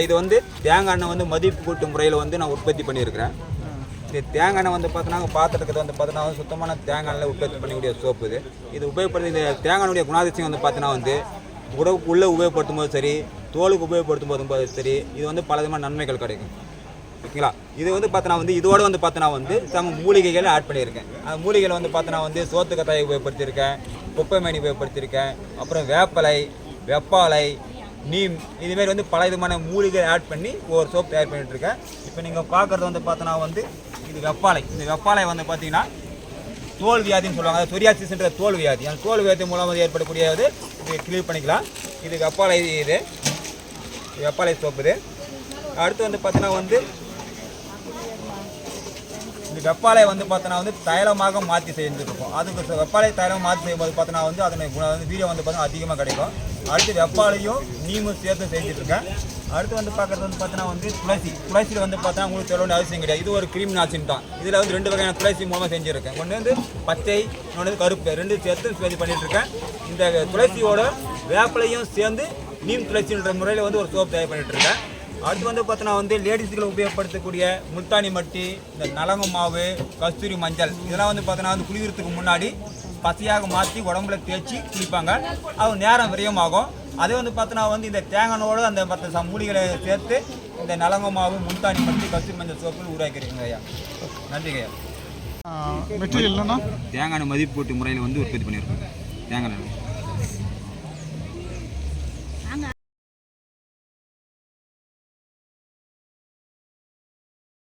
இது வந்து தேங்காய் எண்ணெய் வந்து மதிப்பு கூட்டு முறையில் வந்து நான் உற்பத்தி பண்ணியிருக்கிறேன். இந்த தேங்காய் எண்ணெய் வந்து பார்த்தோன்னா பார்த்துட்டு வந்து பார்த்தோன்னா சுத்தமான தேங்காய் எண்ணெய் உற்பத்தி பண்ணக்கூடிய சோப்பு இது உபயோகப்படுத்தி இந்த தேங்காயுடைய குணாதிசயம் வந்து பார்த்தோன்னா வந்து உடம்புக்குள்ளே உபயோகப்படுத்தும் போது சரி, தோலுக்கு உபயோகப்படுத்தும் போது சரி, இது வந்து பல விதமான நன்மைகள் கிடைக்கும். ஓகேங்களா? இது வந்து பார்த்தோன்னா வந்து இதோடு வந்து பார்த்தோன்னா வந்து சம மூலிகைகளை ஆட் பண்ணியிருக்கேன். அந்த மூலிகைகளை வந்து பார்த்தோன்னா வந்து சோத்து கத்தாயை உபயோகப்படுத்தியிருக்கேன், குப்பைமேனி உபயோகப்படுத்தியிருக்கேன், அப்புறம் வேப்பலை, வெப்பாலை, நீம், இதுமாரி வந்து பல விதமான மூலிகை ஆட் பண்ணி ஒரு சோப் தயார் பண்ணிகிட்ருக்கேன். இப்போ நீங்கள் பார்க்குறது வந்து பார்த்தோன்னா வந்து இது வெப்பாலை. இந்த வெப்பாலை வந்து பார்த்தீங்கன்னா தோல் வியாதின்னு சொல்லுவாங்க. அது சொரியாசிஸ்ன்ற தோல் வியாதி. அந்த தோல் வியாதி மூலமாக ஏற்படக்கூடியது இது கிளியர் பண்ணிக்கலாம். இது வெப்பாலை. இது வெப்பாலை சோப்பு. இது அடுத்து வந்து பார்த்தீங்கன்னா வந்து இந்த வெப்பாலை வந்து பார்த்தோன்னா வந்து தைலமாக மாற்றி செஞ்சுருக்கோம். அதுக்கு வெப்பாலை தைலம் மாற்றி செய்யும்போது பார்த்தோன்னா வந்து அதனை வீரியம் வந்து பார்த்தோன்னா அதிகமாக கிடைக்கும். அடுத்து வெப்பாலையும் நீமும் சேர்த்து செஞ்சுட்ருக்கேன். அடுத்து வந்து பார்க்குறது வந்து பார்த்தோன்னா வந்து துளசியில் வந்து பார்த்தோன்னா உங்களுக்கு சொல்ல வேண்டிய அவசியம் கிடையாது. இது ஒரு கிருமி நாசினி தான். இதில் வந்து 2 வகையான துளசி மூலமாக செஞ்சுருக்கேன். ஒன்று வந்து பச்சை, இன்னொன்று வந்து கருப்பு, 2 சேர்த்து இது பண்ணிகிட்ருக்கேன். இந்த துளசியோட வேப்பலையும் சேர்ந்து நீம் துளசின்ற முறையில் வந்து ஒரு சோப் தயார் பண்ணிகிட்ருக்கேன். அடுத்து வந்து பார்த்தோன்னா வந்து லேடிஸுகளை உபயோகப்படுத்தக்கூடிய முல்தானி மட்டி, இந்த நலங்கு மாவு, கஸ்தூரி மஞ்சள், இதெல்லாம் வந்து பார்த்தோன்னா வந்து குளிக்கிறதுக்கு முன்னாடி பசையாக மாற்றி உடம்புல தேய்ச்சி குளிப்பாங்க. அது நேரம் விரயமாகும். அதே வந்து பார்த்தோன்னா வந்து இந்த தேங்காயோடு அந்த மற்ற மூலிகளை சேர்த்து இந்த நலங்கு மாவு, முல்தானி மட்டி, கஸ்தூரி மஞ்சள் சோப்பு உருவாக்கியிருக்கீங்க ஐயா. நன்றிங்க ஐயா. மெட்டீரியல் என்னன்னா தேங்காய் மதிப்பு கூட்டு முறையில் வந்து உற்பத்தி பண்ணியிருக்கோம். தேங்காய்